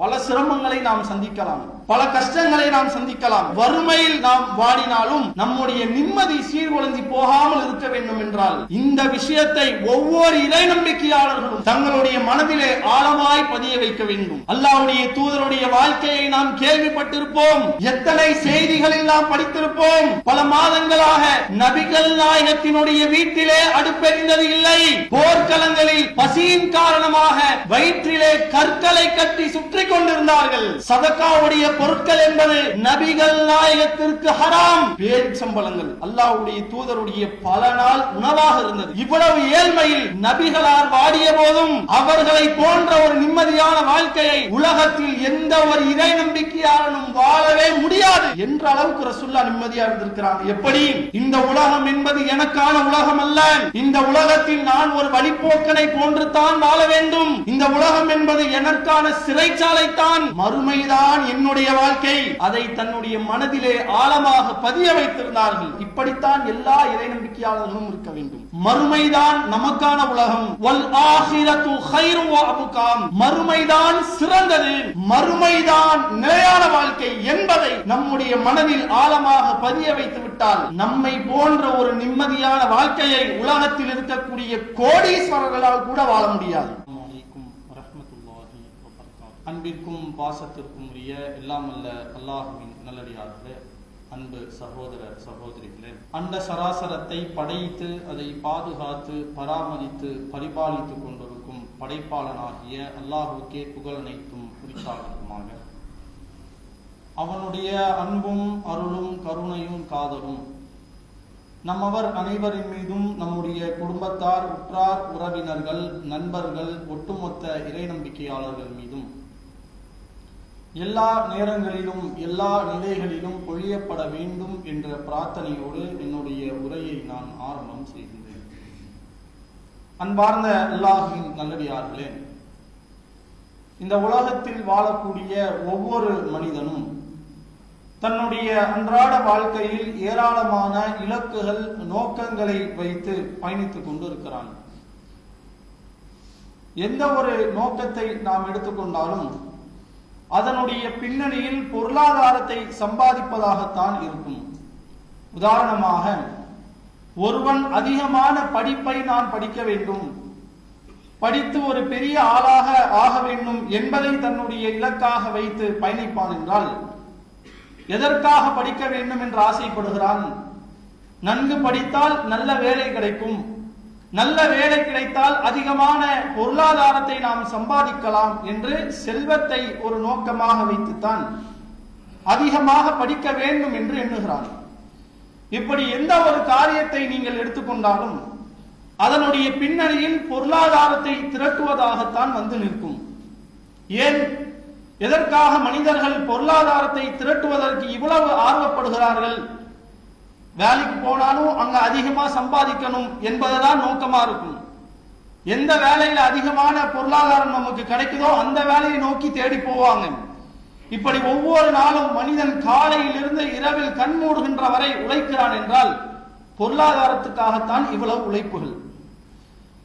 பல சிரமங்களை நாம் சந்திக்கலாம், பல கஷ்டங்களை நாம் சந்திக்கலாம். வறுமையில் நாம் வாடினாலும் நம்முடைய நிம்மதி சீர்குலைந்து போகாமல் இருக்க வேண்டும் என்றால் இந்த விஷயத்தை ஒவ்வொரு இறை நம்பிக்கையாளர்களும் தங்களுடைய மனதிலே ஆழமாய் பதிய வைக்க வேண்டும். அல்லாஹ்வுடைய தூதருடைய வாழ்க்கையை நாம் கேள்விப்பட்டிருப்போம், எத்தனை செய்திகளில் நாம் படித்திருப்போம். பல மாதங்களாக நபிகள் நாயகத்தினுடைய வீட்டிலே அடுப்பெரிந்தது இல்லை. போர்க்களங்களில் பசியின் காரணமாக வயிற்றிலே கற்களை கட்டி சுற்றி கொண்டிருந்தார்கள். சதகாவுடைய பொருட்கள் என்பது நபிகள் நாயகத்திற்கு ஹராம். பேரிச்சம்பழங்கள் அல்லாஹ்வுடைய தூதருடைய பல நாள் உணவாக இருந்தது. இவ்வளவு ஏழ்மையில் நபிகளார் வாடிய போதும் அவர்களை போன்ற ஒரு நிம்மதியான வாழ்க்கையை உலகத்தில் எந்த ஒரு இறை நம்பிக்கையாளனும் வாழவே முடியாது என்ற அளவுக்கு ரசூலுல்லாஹ் நிம்மதியாக இருந்திருக்கிறார். எப்படி? இந்த உலகம் என்பது எனக்கான உலகம் அல்ல, இந்த உலகத்தில் நான் ஒரு வழிப்போக்கனை போன்று தான் வாழ வேண்டும். இந்த உலகம் என்பது எனக்கான சிறைச்சாலை தான், மறுமைதான் என்னுடைய வாழ்க்கை. அதை தன்னுடைய மனதிலே ஆழமாக பதிய வைத்திருந்தார்கள். இப்படித்தான் எல்லா இறை நம்பிக்கையாளர்களும் இருக்க வேண்டும். மறுமைதான் நமக்கான உலகம். வல் ஆகிரத்து கைரு வ அப்கா, மறுமைதான் சிறந்தது, மறுமைதான் நிலையான வாழ்க்கை என்பதை நம்முடைய மனதில் ஆழமாக பதிய வைத்து விட்டால் நம்மை போன்ற ஒரு நிம்மதியான வாழ்க்கையை உலகத்தில் இருக்கக்கூடிய கோடீஸ்வரர்களால் கூட வாழ முடியாது. அன்பிற்கும் பாசத்திற்கும் உரிய எல்லாம் அல்ல அல்லாஹ்வின் நல்லடியார்களே, அன்பு சகோதர சகோதரிகளே, அண்ட சராசரத்தை படைத்து அதை பாதுகாத்து பராமரித்து பரிபாலித்துக் கொண்டிருக்கும் படைப்பாளனாகிய அல்லாஹ்வுக்கே புகழ் அனைத்தும் குறித்தாகுமாக. அவனுடைய அன்பும் அருளும் கருணையும் காதலும் நம்மவர் அனைவரின் மீதும், நம்முடைய குடும்பத்தார், உற்றார் உறவினர்கள், நண்பர்கள், ஒட்டுமொத்த இறை நம்பிக்கையாளர்கள் மீதும் எல்லா நேரங்களிலும் எல்லா நிலைகளிலும் பொழியப்பட வேண்டும் என்ற பிரார்த்தனையோடு என்னுடைய உரையை நான் ஆரம்பம் செய்கின்றேன். அன்பார்ந்த அல்லாஹ்வின் நல்லடியார்களே, இந்த உலகத்தில் வாழக்கூடிய ஒவ்வொரு மனிதனும் தன்னுடைய அன்றாட வாழ்க்கையில் ஏராளமான இலக்குகள், நோக்கங்களை வைத்து பயணித்துக் கொண்டு இருக்கிறான். எந்த ஒரு நோக்கத்தை நாம் எடுத்துக்கொண்டாலும் அதனுடைய பின்னணியில் பொருளாதாரத்தை சம்பாதிப்பதாகத்தான் இருக்கும். உதாரணமாக, ஒருவன் அதிகமான படிப்பை நான் படிக்க வேண்டும், படித்து ஒரு பெரிய ஆளாக ஆக வேண்டும் என்பதை தன்னுடைய இலக்காக வைத்து பயணிப்பான் என்றால் எதற்காக படிக்க வேண்டும் என்று ஆசைப்படுகிறான்? நன்கு படித்தால் நல்ல வேலை கிடைக்கும், நல்ல வேலை கிடைத்தால் அதிகமான பொருளாதாரத்தை நாம் சம்பாதிக்கலாம் என்று செல்வத்தை ஒரு நோக்கமாக வைத்துத்தான் அதிகமாக படிக்க வேண்டும் என்று எண்ணுகிறான். இப்படி எந்த ஒரு காரியத்தை நீங்கள் எடுத்துக்கொண்டாலும் அதனுடைய பின்னணியில் பொருளாதாரத்தை திரட்டுவதாகத்தான் வந்து நிற்கும். ஏன், எதற்காக மனிதர்கள் பொருளாதாரத்தை திரட்டுவதற்கு இவ்வளவு ஆர்வப்படுகிறார்கள்? வேலைக்கு போனாலும் அங்க அதிகமா சம்பாதிக்கணும் என்பதுதான் நோக்கமா இருக்கும். எந்த வேலையில அதிகமான பொருளாதாரம் நமக்கு கிடைக்குதோ அந்த வேலையை நோக்கி தேடி போவாங்க. இப்படி ஒவ்வொரு நாளும் மனிதன் காலையிலிருந்து இரவில் கண் மூடுகின்ற வரை உழைக்கிறான் என்றால் பொருளாதாரத்துக்காகத்தான் இவ்வளவு உழைப்புகள்.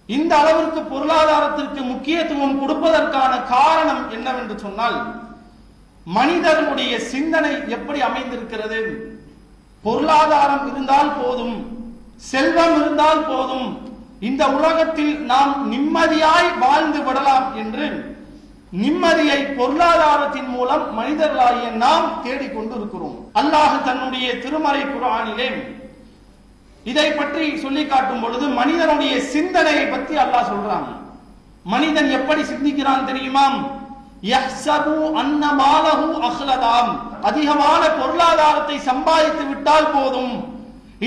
இந்த அளவிற்கு பொருளாதாரத்திற்கு முக்கியத்துவம் கொடுப்பதற்கான காரணம் என்னவென்று சொன்னால், மனிதனுடைய சிந்தனை எப்படி அமைந்திருக்கிறது? பொருளாதாரம் இருந்தால் போதும், செல்வம் இருந்தால் போதும், இந்த உலகத்தில் நாம் நிம்மதியாய் வாழ்ந்து விடலாம் என்று நிம்மதியை பொருளாதாரத்தின் மூலம் மனிதர்களாகிய நாம் தேடிக்கொண்டு இருக்கிறோம். அல்லாஹ் தன்னுடைய திருமறை குர்ஆனிலே இதை பற்றி சொல்லி காட்டும் பொழுது மனிதனுடைய சிந்தனையை பற்றி அல்லாஹ் சொல்றான். மனிதன் எப்படி சிந்திக்கிறான் தெரியுமா? யஹ்சபு அன்ன மாலஹு அஹ்லதாம், அதிகமான பொருளாதாரத்தை சம்பாதித்து விட்டால் போதும்,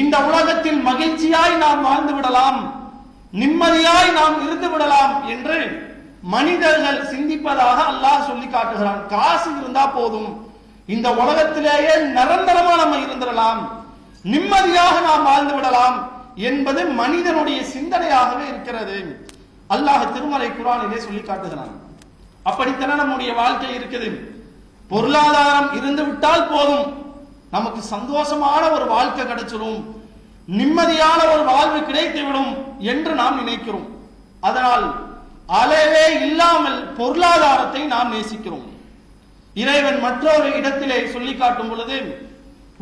இந்த உலகத்தில் மகிழ்ச்சியாய் நாம் வாழ்ந்து விடலாம், நிம்மதியாய் நாம் இருந்து விடலாம் என்று மனிதர்கள் சிந்திப்பதாக அல்லாஹ் சொல்லி காட்டுகிறான். காசு இருந்தா போதும், இந்த உலகத்திலேயே நிரந்தரமா நம்ம இருந்திடலாம், நிம்மதியாக நாம் வாழ்ந்து விடலாம் என்பது மனிதனுடைய சிந்தனையாகவே இருக்கிறது. அல்லாஹ் திருமறை குர்ஆனிலே சொல்லி காட்டுகிறான். அப்படித்தானே நம்முடைய வாழ்க்கை இருக்குது. பொருளாதாரம் இருந்து விட்டால் போதும், நமக்கு சந்தோஷமான ஒரு வாழ்க்கை கிடைச்சிடும், நிம்மதியான ஒரு வாழ்வு கிடைத்துவிடும் என்று நாம் நினைக்கிறோம். அதனால் அளவே இல்லாமல் பொருளாதாரத்தை நாம் நேசிக்கிறோம். இறைவன் மற்றொரு இடத்திலே சொல்லி காட்டும் பொழுது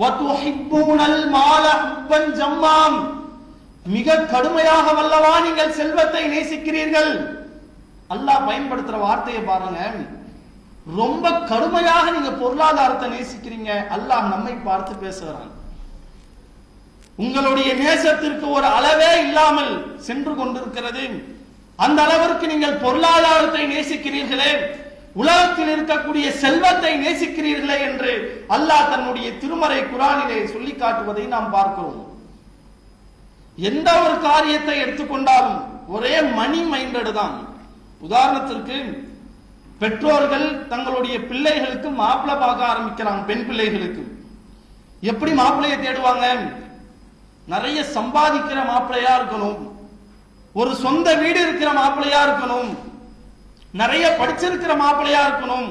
வதுஹிப்பூனல் மால ஹுப்பன் ஜம்மாம், மிக கடுமையாக வல்லவா நீங்கள் செல்வத்தை நேசிக்கிறீர்கள். அல்லாஹ் பயன்படுத்துற வார்த்தையை பாருங்க, ரொம்ப கடுமையாக நீங்க பொருளாதாரத்தை நேசிக்கிறீங்க. அல்லாஹ் நம்மை பார்த்து பேசுகிறான். உங்களுடைய நேசத்திற்கு ஒரு அளவே இல்லாமல் சென்று கொண்டிருக்கிறது. அந்த அளவிற்கு நீங்கள் பொருளாதாரத்தை நேசிக்கிறீர்களே, உலகத்தில் இருக்கக்கூடிய செல்வத்தை நேசிக்கிறீர்களே என்று அல்லாஹ் தன்னுடைய திருமறை குர்ஆனிலே சொல்லி காட்டுவதை நாம் பார்க்கிறோம். எந்த ஒரு காரியத்தை எடுத்துக்கொண்டாலும் ஒரே மணி மைண்டட் தான். உதாரணத்திற்கு பெற்றோர்கள் தங்களுடைய பிள்ளைகளுக்கு மாப்பிள்ளை பார்க்க ஆரம்பிக்கிறாங்க. பெண் பிள்ளைகளுக்கு எப்படி மாப்பிள்ளையை தேடுவாங்க? நிறைய சம்பாதிக்கிற மாப்பிள்ளையா இருக்கணும், ஒரு சொந்த வீடு இருக்கிற மாப்பிள்ளையா இருக்கணும், நிறைய படிச்சிருக்கிற மாப்பிள்ளையா இருக்கணும்,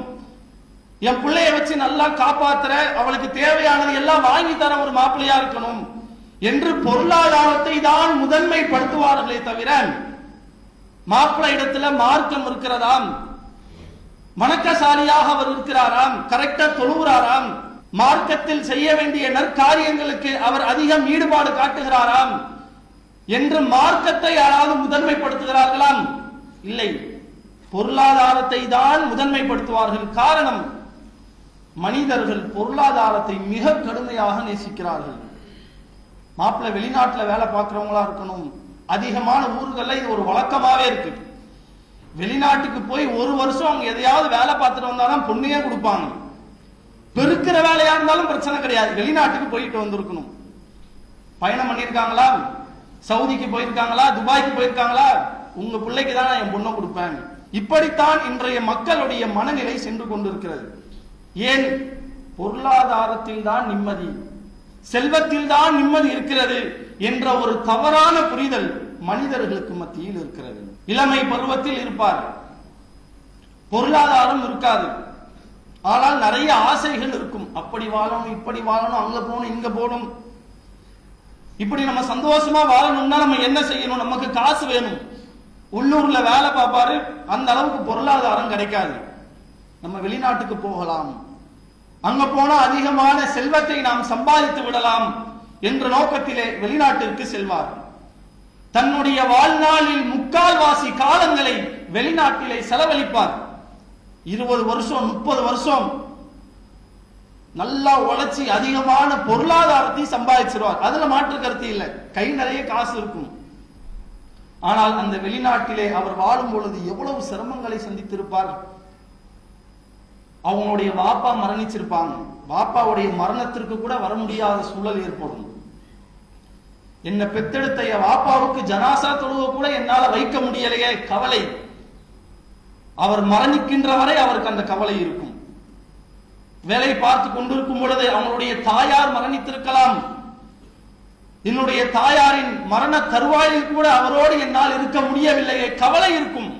என் பிள்ளைய வச்சு நல்லா காப்பாத்துற, அவளுக்கு தேவையானது எல்லாம் வாங்கி தர ஒரு மாப்பிள்ளையா இருக்கணும் என்று பொருளாதாரத்தை தான் முதன்மைப்படுத்துவார்களே தவிர, மாப்பிள்ளை இடத்துல மார்க்கம் இருக்கிறதாம், வணக்கசாலியாக அவர் இருக்கிறாராம், கரெக்டா தொழுகிறாராம், மார்க்கத்தில் செய்ய வேண்டிய நற்காரியங்களுக்கு அவர் அதிகம் ஈடுபாடு காட்டுகிறாராம் என்று மார்க்கத்தை யாராவது முதன்மைப்படுத்துகிறார்களாம்? இல்லை, பொருளாதாரத்தை தான் முதன்மைப்படுத்துவார்கள். காரணம், மனிதர்கள் பொருளாதாரத்தை மிக கடுமையாக நேசிக்கிறார்கள். மாப்பிள்ளை வெளிநாட்டுல வேலை பார்க்கிறவங்களா இருக்கணும். அதிகமான ஊர்களில் இது ஒரு வழக்கமாவே இருக்கு. வெளிநாட்டுக்கு போய் ஒரு வருஷம் அவங்க எதையாவது வேலை பார்த்துட்டு வந்தாதான் பொண்ணையே கொடுப்பாங்க. பெருக்கிற வேலையா இருந்தாலும் பிரச்சனை கிடையாது, வெளிநாட்டுக்கு போயிட்டு வந்திருக்கணும். பயணம் பண்ணியிருக்காங்களா, சவுதிக்கு போயிருக்காங்களா, துபாய்க்கு போயிருக்காங்களா, உங்க பிள்ளைக்கு தான் நான் என் பொண்ணை கொடுப்பேன். இப்படித்தான் இன்றைய மக்களுடைய மனநிலை சென்று கொண்டிருக்கிறது. ஏன்? பொருளாதாரத்தில் தான் நிம்மதி, செல்வத்தில் தான் நிம்மதி இருக்கிறது என்ற ஒரு தவறான புரிதல் மனிதர்களுக்கு மத்தியில் இருக்கிறது. இளமை பருவத்தில் இருப்பார், பொருளாதாரம் இருக்காது, ஆனால் நிறைய ஆசைகள் இருக்கும். அப்படி வாழணும், இப்படி வாழணும், அங்க போகணும், இங்க போகணும், இப்படி நம்ம சந்தோஷமா வாழணும்னா நம்ம என்ன செய்யணும்? நமக்கு காசு வேணும். உள்ளூர்ல வேலை பார்ப்பாரு, அந்த அளவுக்கு பொருளாதாரம் கிடைக்காது. நம்ம வெளிநாட்டுக்கு போகலாம், அங்க போனா அதிகமான செல்வத்தை நாம் சம்பாதித்து விடலாம் என்ற நோக்கத்திலே வெளிநாட்டிற்கு செல்வார். தன்னுடைய வாழ்நாளில் முக்கால்வாசி காலங்களை வெளிநாட்டிலே செலவழிப்பார். 20 வருஷம் 30 வருஷம் நல்லா உழைச்சி அதிகமான பொருளாதாரத்தை சம்பாதிச்சிருவார். அதுல மாற்று கருத்து இல்லை, கை நிறைய காசு இருக்கும். ஆனால் அந்த வெளிநாட்டிலே அவர் வாழும் பொழுது எவ்வளவு சிரமங்களை சந்தித்திருப்பார். அவங்களுடைய வாப்பா மரணிச்சிருப்பாங்க, வாப்பாவுடைய மரணத்திற்கு கூட வர முடியாத சூழல் ஏற்படும். என்ன பெத்தெடுத்த வாப்பாவுக்கு ஜனாசா தொழுவ கூட என்னால வைக்க முடியலையே, கவலை. அவர் மரணிக்கின்ற வரை அவருக்கு அந்த கவலை இருக்கும். வேலை பார்த்து கொண்டிருக்கும் பொழுது அவங்களுடைய தாயார் மரணித்திருக்கலாம். என்னுடைய தாயாரின் மரண தருவாயில் கூட அவரோடு என்னால் இருக்க முடியவில்லையே, கவலை இருக்கும்.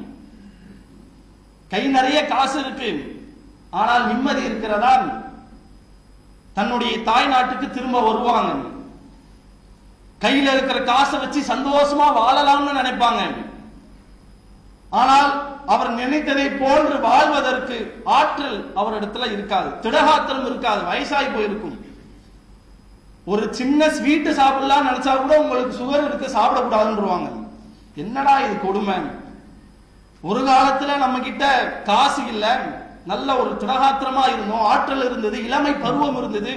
கை நிறைய காசு இருக்கு, ஆனால் நிம்மதி இருக்கிறதா? தன்னுடைய தாய் நாட்டுக்கு திரும்ப வருவாங்க, கையில இருக்கிற காசை வச்சு சந்தோஷமா வாழலாம்னு நினைப்பாங்க. ஆனால் அவர் நினைத்ததை போன்று வாழ்வதற்கு ஆற்றல் அவரிடத்துல இருக்காது, திடகாத்திரம் இருக்காது, வயசாகி போயிருக்கும். ஒரு சின்ன ஸ்வீட்டு சாப்பிடலாம் நினைச்சா கூட உங்களுக்கு சுகர் இருக்கு, சாப்பிடக்கூடாதுன்றவாங்க. என்னடா இது கொடுமை. ஒரு காலத்துல நம்ம கிட்ட காசு இல்ல, நல்ல ஒரு திடகாத்திரமா இருந்தோம், ஆற்றல் இருந்தது, இளமை பருவம் இருந்தது.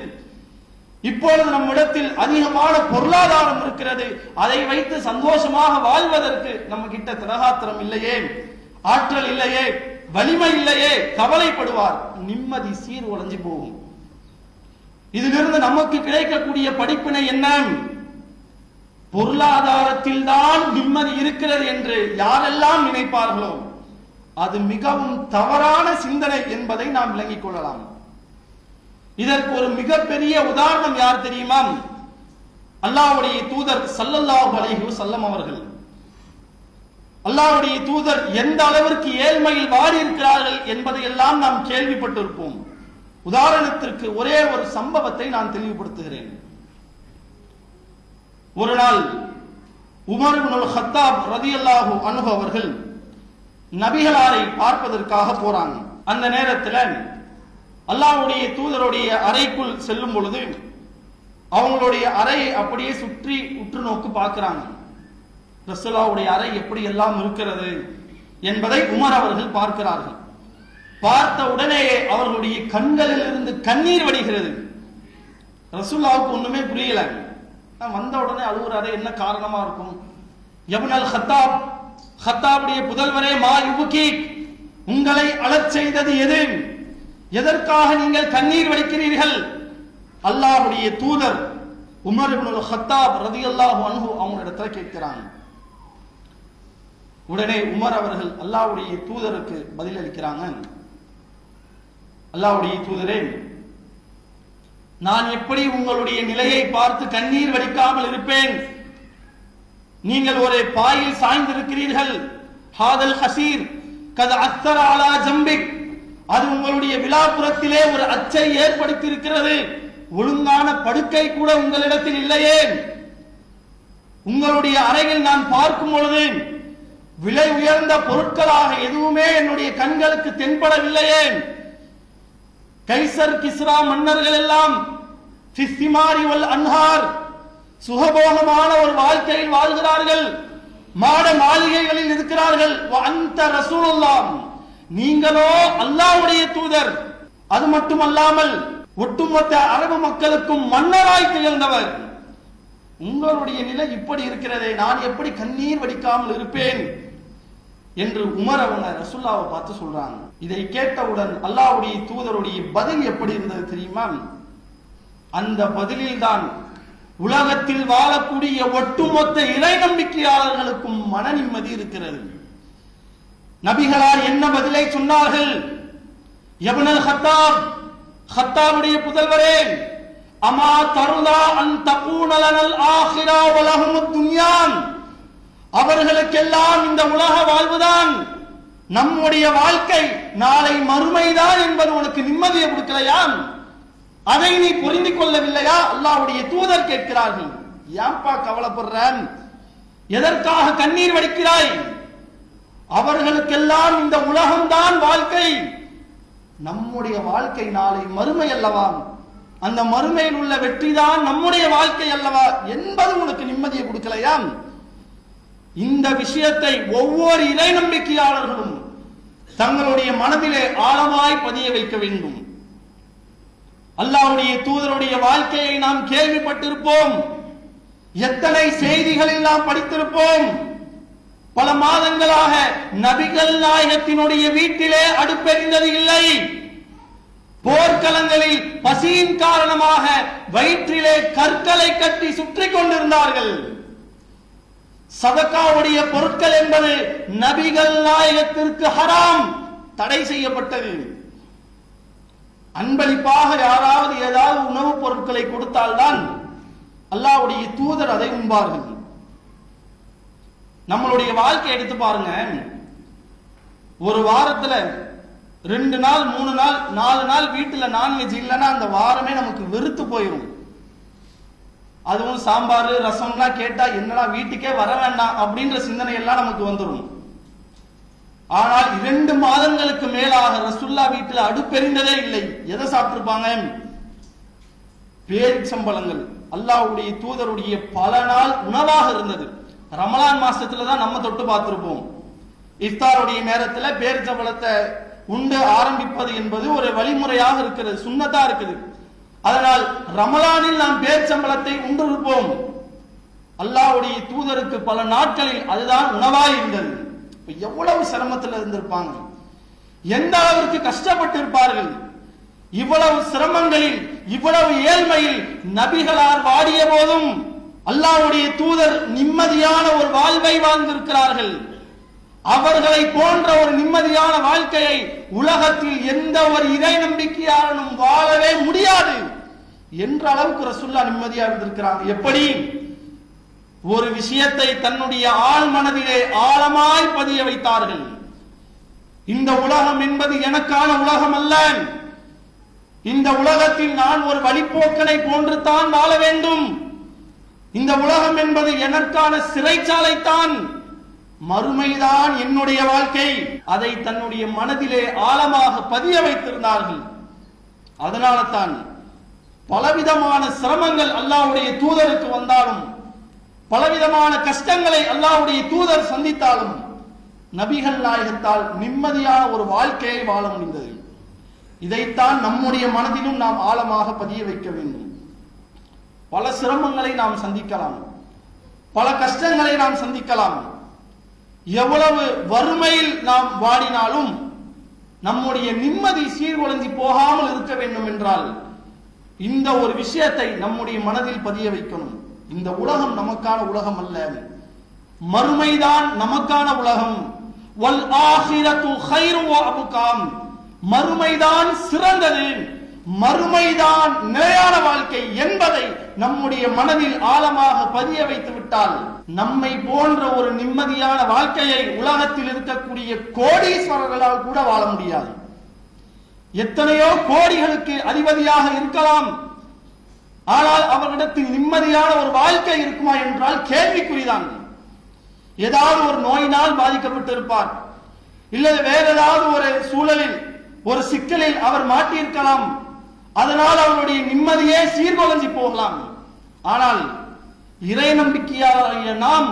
இப்பொழுது நம்மிடத்தில் அதிகமான பொருளாதாரம் இருக்கிறது, அதை வைத்து சந்தோஷமாக வாழ்வதற்கு நம்ம கிட்ட திடகாத்திரம் இல்லையே, ஆற்றல் இல்லையே, வலிமை இல்லையே, கவலைப்படுவார். நிம்மதி சீர் உடைஞ்சு போகும். இதிலிருந்து நமக்கு கிடைக்கக்கூடிய படிப்பினை என்ன? பொருளாதாரத்தில் தான் நிம்மதி இருக்கிறது என்று யாரெல்லாம் நினைப்பார்களோ அது மிகவும் தவறான சிந்தனை என்பதை நாம் விளங்கிக் கொள்ளலாம். இதற்கு ஒரு மிகப்பெரிய உதாரணம் யார் தெரியுமா? அல்லாஹ்வுடைய தூதர் ஸல்லல்லாஹு அலைஹி வஸல்லம் அவர்கள். அல்லாஹ்வுடைய தூதர் எந்த அளவிற்கு ஏழ்மையில் வாடி இருக்கிறார்கள் என்பதை எல்லாம் நாம் கேள்விப்பட்டிருப்போம். உதாரணத்திற்கு ஒரே ஒரு சம்பவத்தை நான் தெளிவுபடுத்துகிறேன். ஒரு நாள் உமர் இப்னுல் கத்தாப் ரலியல்லாஹு அன்ஹு அவர்கள் நபிகளாரை பார்ப்பதற்காக போறாங்க. அந்த நேரத்தில் அல்லாஹ்வுடைய தூதருடைய அறைக்குள் செல்லும் பொழுது அவங்களுடைய அறையை அப்படியே சுற்றி உற்று நோக்கு பார்க்கிறாங்க. ரசூலுல்லாஹ்வுடைய அறை எப்படி எல்லாம் இருக்கிறது என்பதை உமர் அவர்கள் பார்க்கிறார்கள். பார்த்த உடனேயே அவர்களுடைய கண்களில் இருந்து கண்ணீர் வடிகிறது. ரசூலுல்லாஹ்வுக்கு ஒண்ணுமே புரியல. வந்த உடனே அழுகுறாரு, என்ன காரணமா இருக்கும்? யப்னல் ஹத்தாப், ஹத்தாபுடைய புதல்வரே, மா யுபுகி, உங்களை அழச் செய்தது எது? எதற்காக நீங்கள் கண்ணீர் வடிக்கிறீர்கள்? அல்லாஹ்வுடைய தூதர் உமர் இப்னுல் ஹத்தாப் ரலியல்லாஹு அன்ஹு அவங்க இடத்துல கேட்கிறாங்க. உடனே உமர் அவர்கள் அல்லாஹ்வுடைய தூதருக்கு பதில் அளிக்கிறாங்க. அல்லாஹ்வுடைய தூதரே, நான் எப்படி உங்களுடைய நிலையை பார்த்து கண்ணீர் வடிக்காமல் இருப்பேன்? நீங்கள் ஒரு பாயில் சாய்ந்திருக்கிறீர்கள். ஹாதல் ஹசீர் கத் அத்தர அலா ஜம்பிக், அது உங்களுடைய விலாப்புறத்திலே ஒரு அச்சை ஏற்படுத்தி இருக்கிறது. ஒழுங்கான படுக்கை கூட உங்களிடத்தில் இல்லையே. உங்களுடைய அறையில் நான் பார்க்கும் பொழுது விலை உயர்ந்த பொருட்களாக எதுவுமே என்னுடைய கண்களுக்கு தென்படவில்லையே. கைசர் கிஸ்ரா மன்னர்கள் எல்லாம் ஃபிஸ்திமாரி வல் அன்ஹார், சுகபோகமான ஒரு வாழ்க்கையில் வாழ்கிறார்கள், மாட மாளிகைகளில் இருக்கிறார்கள். அந்த ரசூலுல்லாஹ், நீங்களோ அல்லாஹ்வுடைய தூதர். அது மட்டுமல்லாமல் ஒட்டுமொத்த அரபு மக்களுக்கும் மன்னராய் திகழ்ந்தவர். உங்களுடைய நிலை இப்படி இருக்கிறதே, நான் எப்படி கண்ணீர் வடிக்காமல் இருப்பேன் என்று உமர் அவங்க ரசூலுல்லாஹ்வை பார்த்து சொல்றாங்க. இதை கேட்டவுடன் அல்லாஹ்வுடைய தூதருடைய பதில் எப்படி இருந்தது தெரியுமா? அந்த பதிலில் தான் உலகத்தில் வாழக்கூடிய ஒட்டுமொத்த இறை நம்பிக்கையாளர்களுக்கும் மன நிம்மதி இருக்கிறது. நபிகளார் என்ன பதிலை சொன்னார்கள்? யப்னல் ஹத்தாப், ஹத்தாபுடைய புதல்வரே, அமா தருதா அன் தகூன லனல் ஆகிரா வ லஹுமுத் துன்யா, அவர்களுக்கெல்லாம் இந்த உலக வாழ்வுதான் நம்முடைய வாழ்க்கை, நாளை மறுமைதான் என்பது உனக்கு நிம்மதியை கொடுக்கலையா? அதை நீ புரிந்து கொள்ளவில்லையா? அல்லாஹ்வுடைய தூதர் கேட்கிறார்கள். ஏன்பா கவலைப்படுறான்? எதற்காக கண்ணீர் வடிக்கிறாய்? அவர்களுக்கெல்லாம் இந்த உலகம்தான் வாழ்க்கை, நம்முடைய வாழ்க்கை நாளை மறுமை அல்லவா? அந்த மறுமையில் உள்ள வெற்றிதான் நம்முடைய வாழ்க்கை அல்லவா என்பது உனக்கு நிம்மதியை கொடுக்கலையா? இந்த விஷயத்தை ஒவ்வொரு இறை நம்பிக்கையாளர்களும் தங்களுடைய மனதிலே ஆழமாய் பதிய வைக்க வேண்டும். அல்லாஹ்வுடைய தூதருடைய வாழ்க்கையை நாம் கேள்விப்பட்டிருப்போம், எத்தனை செய்திகளில் நாம் படித்திருப்போம். பல மாதங்களாக நபிகள் நாயகத்தினுடைய வீட்டிலே அடுப்பெரிந்தது இல்லை. போர்க்களங்களில் பசியின் காரணமாக வயிற்றிலே கற்களை கட்டி சுற்றி கொண்டிருந்தார்கள். சதகாவுடைய பொருட்கள் என்பது நபிகள் நாயகத்திற்கு ஹராம், தடை செய்யப்பட்டது. அன்பளிப்பாக யாராவது ஏதாவது உணவுப் பொருட்களை கொடுத்தால்தான் அல்லாஹ்வுடைய தூதர் அதை உண்பார்கள். நம்மளுடைய வாழ்க்கை எடுத்து பாருங்க. ஒரு வாரத்துல 2 நாள் 3 நாள் 4 நாள் வீட்டுல நான்வெஜ் இல்லைன்னா அந்த வாரமே நமக்கு வெறுத்து போயிடும். அதுவும் சாம்பார் ரசம்லாம் கேட்டா என்னடா வீட்டுக்கே வர வேண்டாம் அப்படின்ற சிந்தனை எல்லாம் நமக்கு வந்துடும். ஆனால் 2 மாதங்களுக்கு மேலாக ரசூலுல்லாஹ் வீட்டில் அடுப்பெரிந்ததே இல்லை. எதை சாப்பிட்டிருப்பாங்க? பேரிச்சம்பழங்கள் அல்லாஹ்வுடைய தூதருடைய பல நாள் உணவாக இருந்தது. ரமலான் மாசத்துல தான் நம்ம தொட்டு பார்த்திருப்போம். இஃப்தாருடைய நேரத்துல பேரிச்சம்பழத்தை உண்டு ஆரம்பிப்பது என்பது ஒரு வழிமுறையாக இருக்கிறது, சுன்னத்தா இருக்குது. அதனால் ரமலானில் நாம் பேரிச்சம்பழத்தை உண்டிருப்போம். அல்லாஹ்வுடைய தூதருக்கு பல நாட்களில் அதுதான் உணவாய் இருந்தது. எவ்வளவு சிரமத்தில் இருந்திருப்பாங்க, எந்த அளவிற்கு கஷ்டப்பட்டு இருப்பார்கள். இவ்வளவு சிரமங்களில் இவ்வளவு ஏழ்மையில் நபிகளார் வாடிய போதும் அல்லாஹ்வுடைய தூதர் நிம்மதியான ஒரு வாழ்வை வாழ்ந்திருக்கிறார்கள். அவர்களை போன்ற ஒரு நிம்மதியான வாழ்க்கையை உலகத்தில் எந்த ஒரு இறை நம்பிக்கையாளனும் வாழவே முடியாது என்ற அளவுக்கு ரசூலுல்லாஹ் நிம்மதியா இருந்திருக்கிறாங்க. எப்படி? ஒரு விஷயத்தை தன்னுடைய ஆழ் மனதிலே ஆழமாய் பதிய வைத்தார்கள். இந்த உலகம் என்பது எனக்கான உலகம் அல்ல. இந்த உலகத்தில் நான் ஒரு வழிப்போக்கனை போன்று தான் வாழ வேண்டும். இந்த உலகம் என்பது எனக்கான சிறைச்சாலைத்தான், மறுமைதான் என்னுடைய வாழ்க்கை. அதை தன்னுடைய மனதிலே ஆழமாக பதிய வைத்திருந்தார்கள். அதனால தான் பலவிதமான சிரமங்கள் அல்லாஹ்வுடைய தூதருக்கு வந்தாலும், பலவிதமான கஷ்டங்களை அல்லாஹ்வுடைய தூதர் சந்தித்தாலும் நபிகள் நாயகத்தால் நிம்மதியான ஒரு வாழ்க்கையை வாழ முடிந்தது. இதைத்தான் நம்முடைய மனதிலும் நாம் ஆழமாக பதிய வைக்க வேண்டும். பல சிரமங்களை நாம் சந்திக்கலாம், பல கஷ்டங்களை நாம் சந்திக்கலாம். எவ்வளவு வறுமையில் நாம் வாடினாலும் நம்முடைய நிம்மதி சீர்குலைந்து போகாமல் இருக்க வேண்டும் என்றால் இந்த ஒரு விஷயத்தை நம்முடைய மனதில் பதிய வைக்கணும். இந்த உலகம் நமக்கான உலகம் அல்ல, மறுமைதான் நமக்கான உலகம். வல் ஆகிரத்து கைரு வ அப்காம், மறுமைதான் சிறந்தது, மறுமைதான் நிலையான வாழ்க்கை என்பதை நம்முடைய மனதில் ஆழமாக பதிய வைத்து விட்டால் நம்மை போன்ற ஒரு நிம்மதியான வாழ்க்கையை உலகத்தில் இருக்கக்கூடிய கோடீஸ்வரர்களால் கூட வாழ முடியாது. எத்தனையோ கோடிகளுக்கு அதிபதியாக இருக்கலாம், ஆனால் அவர்களிடத்தில் நிம்மதியான ஒரு வாழ்க்கை இருக்குமா என்றால் கேள்விக்குறிதான். ஏதாவது ஒரு நோயினால் பாதிக்கப்பட்டிருப்பார், இல்லது வேற ஏதாவது ஒரு சூழலில் ஒரு சிக்கலில் அவர் மாட்டியிருக்கலாம், அதனால் அவருடைய நிம்மதியே சீர்குலைந்து போகலாம். ஆனால் இறை நம்பிக்கையாளராகிய நாம்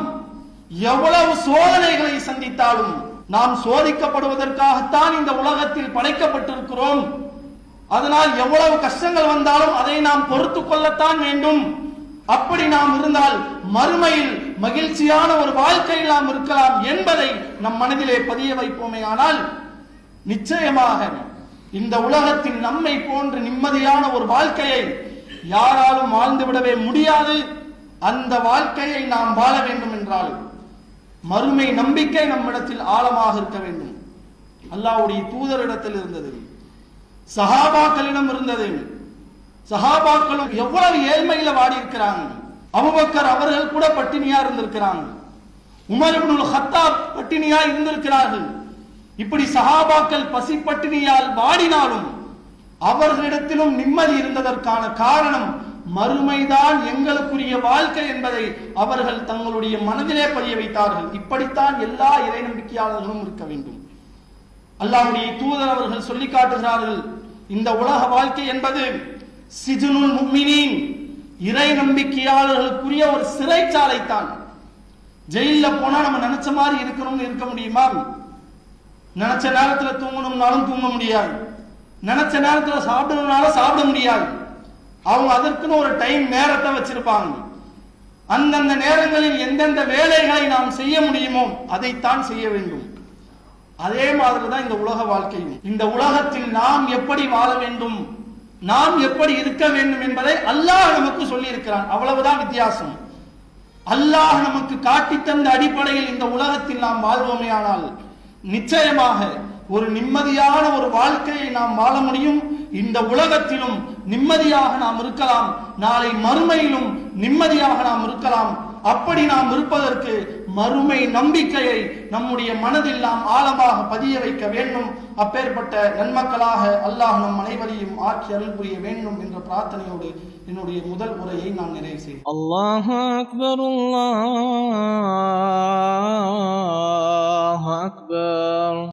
எவ்வளவு சோதனைகளை சந்தித்தாலும் நாம் சோதிக்கப்படுவதற்காகத்தான் இந்த உலகத்தில் படைக்கப்பட்டிருக்கிறோம். அதனால் எவ்வளவு கஷ்டங்கள் வந்தாலும் அதை நாம் பொறுத்து கொள்ளத்தான் வேண்டும். அப்படி நாம் இருந்தால் மறுமையில் மகிழ்ச்சியான ஒரு வாழ்க்கையில் நாம் இருக்கலாம் என்பதை நம் மனதிலே பதிய வைப்போமே. ஆனால் நிச்சயமாக இந்த உலகத்தில் நம்மை போன்ற நிம்மதியான ஒரு வாழ்க்கையை யாராலும் வாழ்ந்துவிடவே முடியாது. அந்த வாழ்க்கையை நாம் வாழ வேண்டும் என்றால் மறுமை நம்பிக்கை நம்மிடத்தில் ஆழமாக இருக்க வேண்டும். அல்லாஹ்வுடைய தூதரிடத்தில் இருந்தது, சஹாபாக்களிடம் இருந்தது. சஹாபாக்களும் எவ்வளவு ஏழ்மையில வாடி இருக்கிறாங்க. அபூபக்கர் அவர்கள் கூட பட்டினியா இருந்திருக்கிறாங்க, உமர் இப்னுல் கத்தாப் பட்டினியா இருந்திருக்கிறார்கள். இப்படி சஹாபாக்கள் பசி பட்டினியால் வாடினாலும் அவர்களிடத்திலும் நிம்மதி இருந்ததற்கான காரணம் மறுமைதான் எங்களுக்குரிய வாழ்க்கை என்பதை அவர்கள் தங்களுடைய மனதிலே பதிய வைத்தார்கள். இப்படித்தான் எல்லா இறை நம்பிக்கையாளர்களும் இருக்க வேண்டும். அல்லாஹ்வுடைய தூதர் அவர்கள் சொல்லி காட்டுகிறார்கள், இந்த உலக வாழ்க்கை என்பது சிஜ்னுல் முஃமினீன், இறை நம்பிக்கையாளர்களுக்குரிய ஒரு சிறைச்சாலை தான். ஜெயில போனா நம்ம நினைச்ச மாதிரி இருக்கணும்னு இருக்க முடியுமா? நினைச்ச நேரத்துல தூங்கணும்னாலும் தூங்க முடியாது, நினைச்ச நேரத்துல சாப்பிடணும்னாலும் சாப்பிட முடியாது. அவங்க அதற்குன்னு ஒரு டைம் நேரத்தை வச்சிருப்பாங்க. அந்தந்த நேரங்களில் எந்தெந்த வேலைகளை நாம் செய்ய முடியுமோ அதைத்தான் செய்ய வேண்டும். அதே மாதிரிதான் இந்த உலக வாழ்க்கையும். இந்த உலகத்தில் நாம் எப்படி வாழ வேண்டும், நாம் எப்படி இருக்க வேண்டும் என்பதை அல்லாஹ் நமக்கு சொல்லி இருக்கிறான். அவ்வளவுதான் வித்தியாசம். அல்லாஹ் நமக்கு காட்டி தந்த அடிப்படையில் இந்த உலகத்தில் நாம் வாழ்வோமே ஆனால் நிச்சயமாக ஒரு நிம்மதியான ஒரு வாழ்க்கையை நாம் வாழ முடியும். இந்த உலகத்திலும் நிம்மதியாக நாம் இருக்கலாம், நாளை மறுமையிலும் நிம்மதியாக நாம் இருக்கலாம். அப்படி நாம் இருப்பதற்கு மறுமை நம்பிக்கையை நம்முடைய மனதில் நாம் ஆழமாக பதிய வைக்க வேண்டும். அப்பேற்பட்ட நன்மக்களாக அல்லாஹ் நம் அனைவரையும் ஆக்கி அருள் புரிய வேண்டும் என்ற பிரார்த்தனையோடு என்னுடைய முதல் உரையை நான் நிறைவு செய்தேன். அல்லாஹு அக்பர், அல்லாஹு அக்பர்.